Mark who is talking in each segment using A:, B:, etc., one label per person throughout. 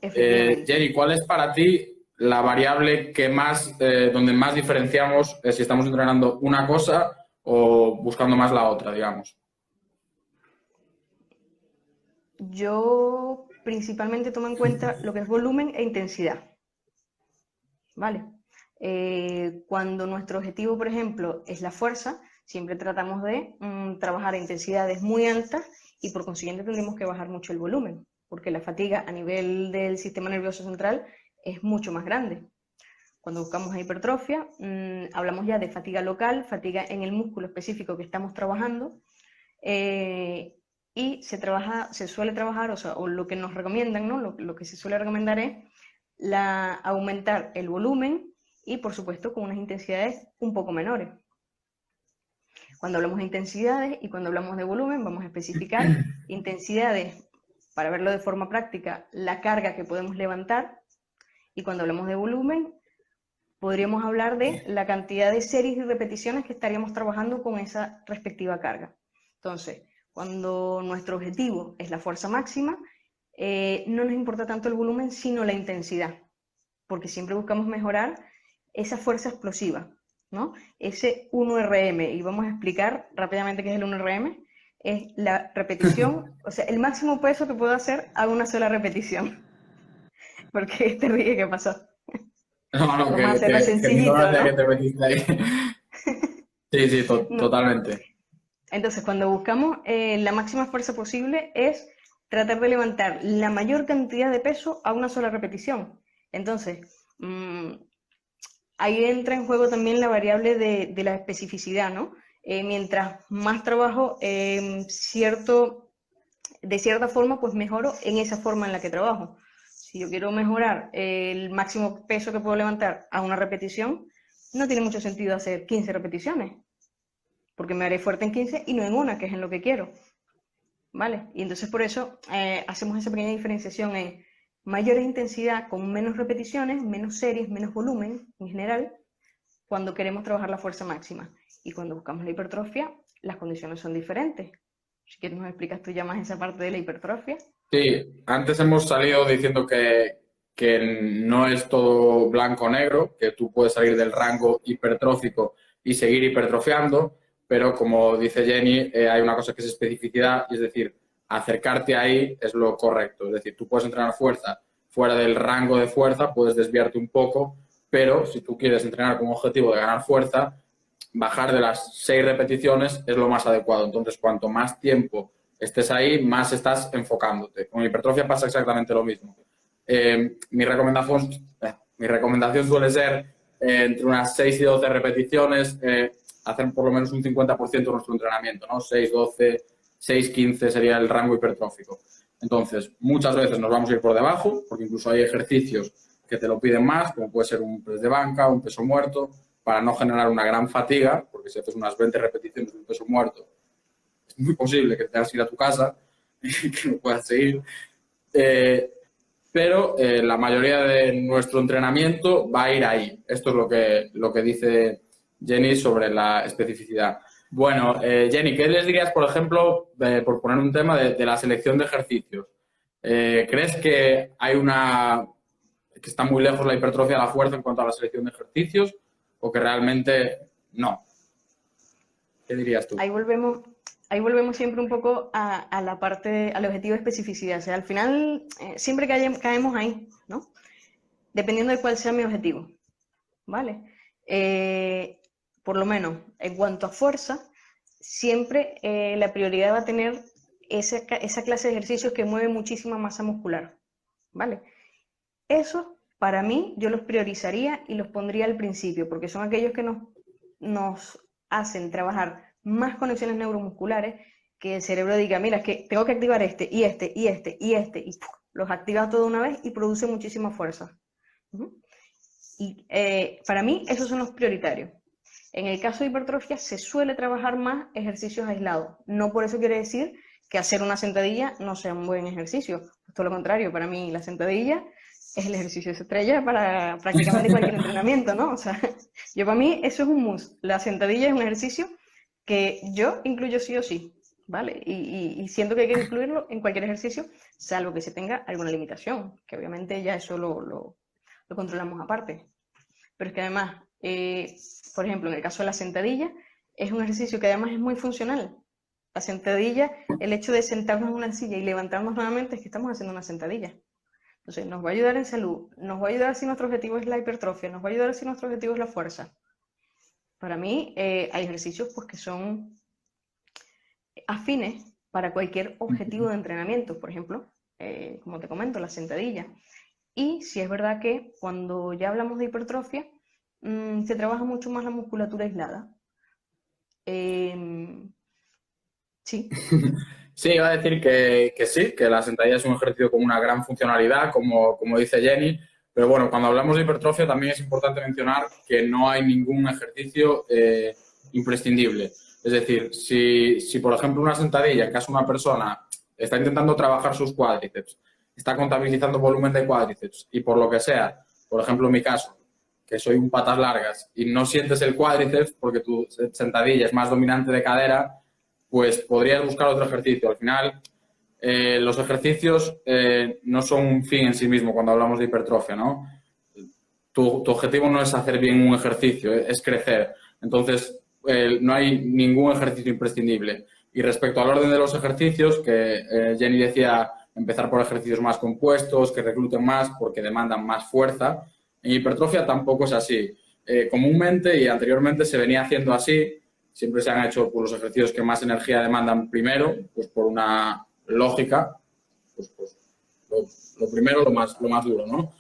A: Efectivamente.
B: Jenny, ¿cuál es para ti la variable que más, donde más diferenciamos si estamos entrenando una cosa o buscando más la otra, digamos?
A: Yo principalmente tomo en cuenta lo que es volumen e intensidad, ¿vale? Cuando nuestro objetivo, por ejemplo, es la fuerza, siempre tratamos de trabajar a intensidades muy altas y por consiguiente tendremos que bajar mucho el volumen, porque la fatiga a nivel del sistema nervioso central es mucho más grande. Cuando buscamos hipertrofia, hablamos ya de fatiga local, fatiga en el músculo específico que estamos trabajando, y se suele trabajar, o lo que nos recomiendan, ¿no? Lo que se suele recomendar es aumentar el volumen y, por supuesto, con unas intensidades un poco menores. Cuando hablamos de intensidades y cuando hablamos de volumen, vamos a especificar intensidades, para verlo de forma práctica, la carga que podemos levantar, y cuando hablamos de volumen, podríamos hablar de la cantidad de series y repeticiones que estaríamos trabajando con esa respectiva carga. Entonces, cuando nuestro objetivo es la fuerza máxima, no nos importa tanto el volumen, sino la intensidad, porque siempre buscamos mejorar esa fuerza explosiva, ¿no? Ese 1RM, y vamos a explicar rápidamente qué es el 1RM, es la repetición, o sea, el máximo peso que puedo hacer a una sola repetición. Porque te ríe, ¿qué pasó?
B: No, no,
A: Vamos a hacerlo
B: que me hizo
A: sencillito,
B: gracia
A: ¿no?
B: que te metiste ahí. Sí, sí,
A: No.
B: totalmente.
A: Entonces, cuando buscamos la máxima fuerza posible es tratar de levantar la mayor cantidad de peso a una sola repetición. Entonces, ahí entra en juego también la variable de la especificidad, ¿no? Mientras más trabajo, de cierta forma, pues mejoro en esa forma en la que trabajo. Si yo quiero mejorar el máximo peso que puedo levantar a una repetición, no tiene mucho sentido hacer 15 repeticiones, porque me haré fuerte en 15 y no en una, que es en lo que quiero, ¿vale? Y entonces por eso hacemos esa pequeña diferenciación en mayor intensidad con menos repeticiones, menos series, menos volumen en general, cuando queremos trabajar la fuerza máxima. Y cuando buscamos la hipertrofia, las condiciones son diferentes. Si quieres nos explicas tú ya más esa parte de la hipertrofia.
B: Sí, antes hemos salido diciendo que no es todo blanco o negro, que tú puedes salir del rango hipertrófico y seguir hipertrofiando, pero como dice Jenny, hay una cosa que es especificidad, y es decir, acercarte ahí es lo correcto. Es decir, tú puedes entrenar fuerza fuera del rango de fuerza, puedes desviarte un poco, pero si tú quieres entrenar con un objetivo de ganar fuerza, bajar de las 6 repeticiones es lo más adecuado. Entonces, cuanto más tiempo estés ahí, más estás enfocándote. Con hipertrofia pasa exactamente lo mismo. Mi recomendación suele ser entre unas 6 y 12 repeticiones, hacer por lo menos un 50% de nuestro entrenamiento, ¿no? 6, 12, 6, 15 sería el rango hipertrófico. Entonces, muchas veces nos vamos a ir por debajo, porque incluso hay ejercicios que te lo piden más, como puede ser un press de banca, un peso muerto, para no generar una gran fatiga, porque si haces unas 20 repeticiones de un peso muerto, es muy posible que tengas que ir a tu casa y que no puedas seguir. Pero la mayoría de nuestro entrenamiento va a ir ahí. Esto es lo que dice Jenny sobre la especificidad. Bueno, Jenny, ¿qué les dirías, por ejemplo, por poner un tema de la selección de ejercicios? ¿Crees que que está muy lejos la hipertrofia de la fuerza en cuanto a la selección de ejercicios o que realmente no? ¿Qué dirías tú?
A: Ahí volvemos siempre un poco a la parte, al objetivo de especificidad. O sea, al final siempre caemos ahí, ¿no? Dependiendo de cuál sea mi objetivo, ¿vale? Por lo menos, en cuanto a fuerza, siempre la prioridad va a tener esa clase de ejercicios que mueve muchísima masa muscular, ¿vale? Eso, para mí, yo los priorizaría y los pondría al principio, porque son aquellos que nos hacen trabajar más conexiones neuromusculares, que el cerebro diga, mira, es que tengo que activar este, y este, y este, y este, y ¡puf! Los activa todo de una vez y produce muchísima fuerza. Y para mí, esos son los prioritarios. En el caso de hipertrofia, se suele trabajar más ejercicios aislados. No por eso quiere decir que hacer una sentadilla no sea un buen ejercicio. Todo lo contrario, para mí la sentadilla es el ejercicio de estrella para prácticamente cualquier entrenamiento, ¿no? O sea, para mí eso es un must. La sentadilla es un ejercicio que yo incluyo sí o sí, ¿vale? Y siento que hay que incluirlo en cualquier ejercicio, salvo que se tenga alguna limitación, que obviamente ya eso lo controlamos aparte. Pero es que además, por ejemplo, en el caso de la sentadilla, es un ejercicio que además es muy funcional. La sentadilla, el hecho de sentarnos en una silla y levantarnos nuevamente es que estamos haciendo una sentadilla. Entonces, nos va a ayudar en salud, nos va a ayudar si nuestro objetivo es la hipertrofia, nos va a ayudar si nuestro objetivo es la fuerza. Para mí, hay ejercicios pues, que son afines para cualquier objetivo de entrenamiento. Por ejemplo, como te comento, la sentadilla. Y si es verdad que cuando ya hablamos de hipertrofia, se trabaja mucho más la musculatura aislada. Sí.
B: Sí, iba a decir que sí, que la sentadilla es un ejercicio con una gran funcionalidad, como dice Jenny, pero bueno, cuando hablamos de hipertrofia también es importante mencionar que no hay ningún ejercicio imprescindible. Es decir, si por ejemplo una sentadilla, en caso de una persona está intentando trabajar sus cuádriceps, está contabilizando volumen de cuádriceps y por lo que sea, por ejemplo en mi caso, que soy un patas largas y no sientes el cuádriceps porque tu sentadilla es más dominante de cadera, pues podrías buscar otro ejercicio. Al final, los ejercicios no son un fin en sí mismo cuando hablamos de hipertrofia, ¿no? Tu objetivo no es hacer bien un ejercicio, es crecer. Entonces, no hay ningún ejercicio imprescindible. Y respecto al orden de los ejercicios, que Jenny decía empezar por ejercicios más compuestos, que recluten más porque demandan más fuerza, en hipertrofia tampoco es así. Comúnmente y anteriormente se venía haciendo así, siempre se han hecho pues, los ejercicios que más energía demandan primero, pues por una lógica, pues lo primero, lo más duro, ¿no?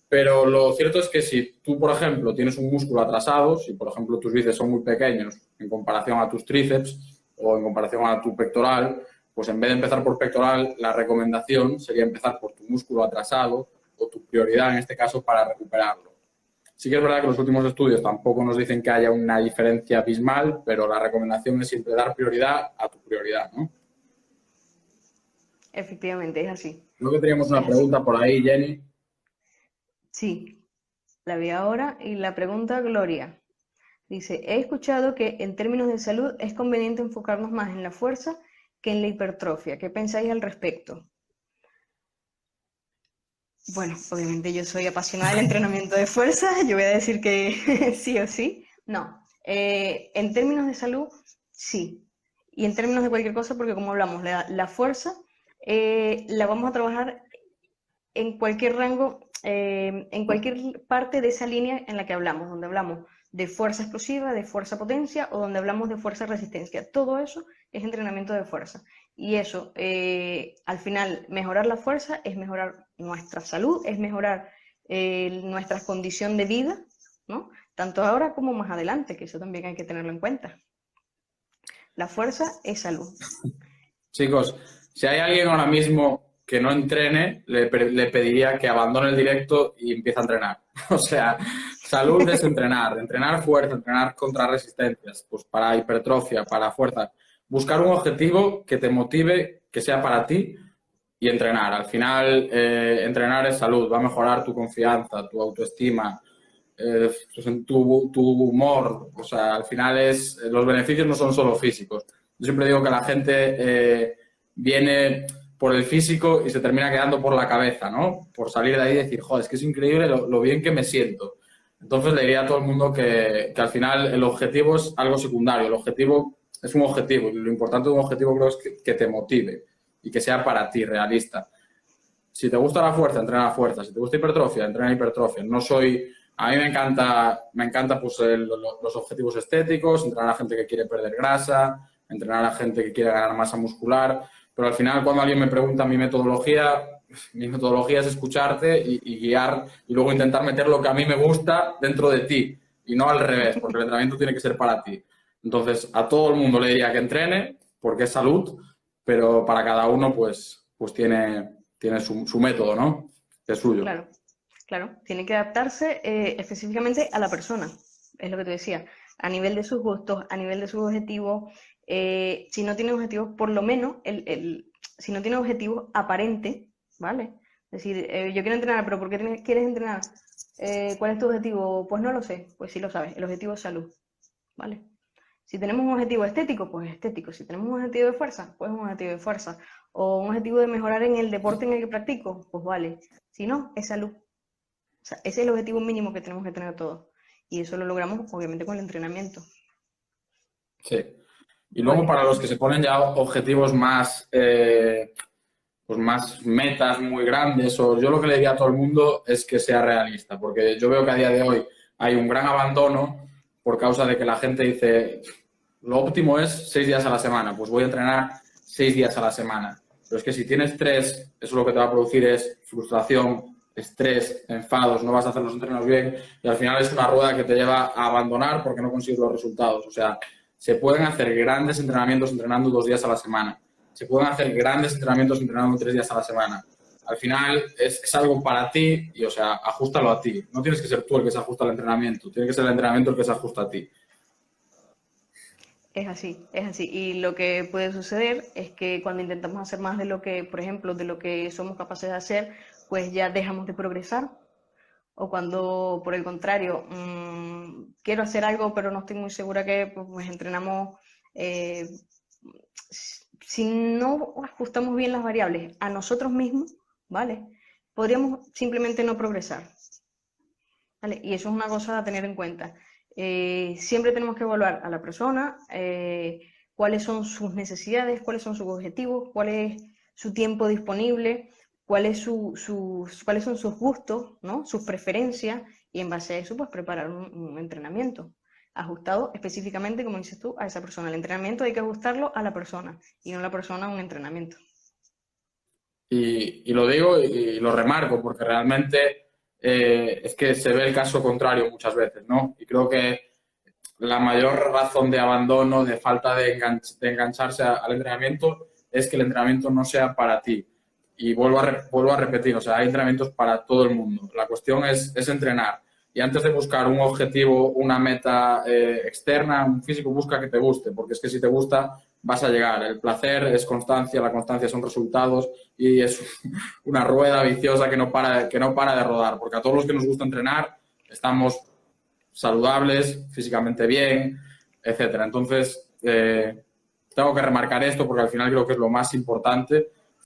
B: Pero lo cierto es que si tú, por ejemplo, tienes un músculo atrasado, si, por ejemplo, tus bíceps son muy pequeños en comparación a tus tríceps o en comparación a tu pectoral, pues en vez de empezar por pectoral, la recomendación sería empezar por tu músculo atrasado o tu prioridad, en este caso, para recuperarlo. Sí que es verdad que los últimos estudios tampoco nos dicen que haya una diferencia abismal, pero la recomendación es siempre dar prioridad a tu prioridad, ¿no?
A: Efectivamente, es así.
B: Creo que teníamos
A: Es
B: una
A: así.
B: pregunta por ahí, Jenny.
A: Sí, la vi ahora y la pregunta Gloria. Dice, he escuchado que en términos de salud es conveniente enfocarnos más en la fuerza que en la hipertrofia. ¿Qué pensáis al respecto? Bueno, obviamente yo soy apasionada del entrenamiento de fuerza, yo voy a decir que sí o sí. No, en términos de salud, sí. Y en términos de cualquier cosa, porque como hablamos, la fuerza la vamos a trabajar en cualquier rango, en cualquier parte de esa línea en la que hablamos, donde hablamos de fuerza explosiva, de fuerza potencia o donde hablamos de fuerza resistencia. Todo eso es entrenamiento de fuerza. Y eso, al final, mejorar la fuerza es mejorar nuestra salud, es mejorar nuestra condición de vida, ¿no? Tanto ahora como más adelante, que eso también hay que tenerlo en cuenta. La fuerza es salud.
B: Chicos, si hay alguien ahora mismo que no entrene, le pediría que abandone el directo y empiece a entrenar. O sea, salud es entrenar, entrenar fuerza, entrenar contra resistencias, pues para hipertrofia, para fuerza. Buscar un objetivo que te motive, que sea para ti y entrenar. Al final, entrenar es salud, va a mejorar tu confianza, tu autoestima, tu humor. O sea, al final los beneficios no son solo físicos. Yo siempre digo que la gente viene por el físico y se termina quedando por la cabeza, ¿no? Por salir de ahí y decir, joder, es que es increíble lo bien que me siento. Entonces le diría a todo el mundo que al final el objetivo es algo secundario. El objetivo es un objetivo y lo importante de un objetivo creo es que te motive y que sea para ti, realista. Si te gusta la fuerza, entrena la fuerza. Si te gusta hipertrofia, entrena hipertrofia. No soy... A mí me encanta pues, los objetivos estéticos, entrenar a gente que quiere perder grasa, entrenar a gente que quiere ganar masa muscular, pero al final cuando alguien me pregunta mi metodología es escucharte y guiar y luego intentar meter lo que a mí me gusta dentro de ti y no al revés, porque el entrenamiento tiene que ser para ti. Entonces, a todo el mundo le diría que entrene, porque es salud, pero para cada uno pues tiene su método, ¿no? Que es suyo.
A: Claro, claro. Tiene que adaptarse específicamente a la persona, es lo que te decía, a nivel de sus gustos, a nivel de sus objetivos. Si no tiene objetivos, por lo menos, si no tiene objetivos aparentes, ¿vale? Es decir, yo quiero entrenar, pero ¿por qué quieres entrenar? ¿Cuál es tu objetivo? Pues no lo sé, pues sí lo sabes, el objetivo es salud, ¿vale? Si tenemos un objetivo estético, pues estético. Si tenemos un objetivo de fuerza, pues un objetivo de fuerza. O un objetivo de mejorar en el deporte en el que practico, pues vale. Si no, es salud. O sea, ese es el objetivo mínimo que tenemos que tener todos. Y eso lo logramos, obviamente, con el entrenamiento.
B: Sí. Y luego
A: Vale.
B: para los que se ponen ya objetivos más, pues más metas muy grandes, o yo lo que le diría a todo el mundo es que sea realista, porque yo veo que a día de hoy hay un gran abandono por causa de que la gente dice, lo óptimo es 6 días a la semana, pues voy a entrenar 6 días a la semana. Pero es que si tienes 3, eso lo que te va a producir es frustración, estrés, enfados, no vas a hacer los entrenos bien y al final es una rueda que te lleva a abandonar porque no consigues los resultados. O sea, se pueden hacer grandes entrenamientos entrenando 2 días a la semana. Se pueden hacer grandes entrenamientos entrenando 3 días a la semana. Al final es algo para ti y, o sea, ajustalo a ti. No tienes que ser tú el que se ajusta al entrenamiento, tiene que ser el entrenamiento el que se ajusta a ti.
A: Es así, es así. Y lo que puede suceder es que cuando intentamos hacer más de lo que, por ejemplo, de lo que somos capaces de hacer, pues ya dejamos de progresar. O cuando, por el contrario, quiero hacer algo, pero no estoy muy segura que, pues entrenamos. Si no ajustamos bien las variables a nosotros mismos, ¿vale? Podríamos simplemente no progresar, ¿vale? Y eso es una cosa a tener en cuenta. Siempre tenemos que evaluar a la persona, cuáles son sus necesidades, cuáles son sus objetivos, cuál es su tiempo disponible, cuáles son sus gustos, ¿no? Sus preferencias, y en base a eso, pues preparar un entrenamiento ajustado específicamente, como dices tú, a esa persona. El entrenamiento hay que ajustarlo a la persona y no la persona a un entrenamiento.
B: Y lo digo y lo remarco porque realmente es que se ve el caso contrario muchas veces, ¿no? Y creo que la mayor razón de abandono, de falta de engancharse al entrenamiento, es que el entrenamiento no sea para ti. Y vuelvo a repetir, o sea, hay entrenamientos para todo el mundo. La cuestión es entrenar. Y antes de buscar un objetivo, una meta externa, un físico, busca que te guste, porque es que si te gusta, vas a llegar. El placer es constancia, la constancia son resultados y es una rueda viciosa que no para de rodar, porque a todos los que nos gusta entrenar, estamos saludables, físicamente bien, etcétera. Entonces, tengo que remarcar esto porque al final creo que es lo más importante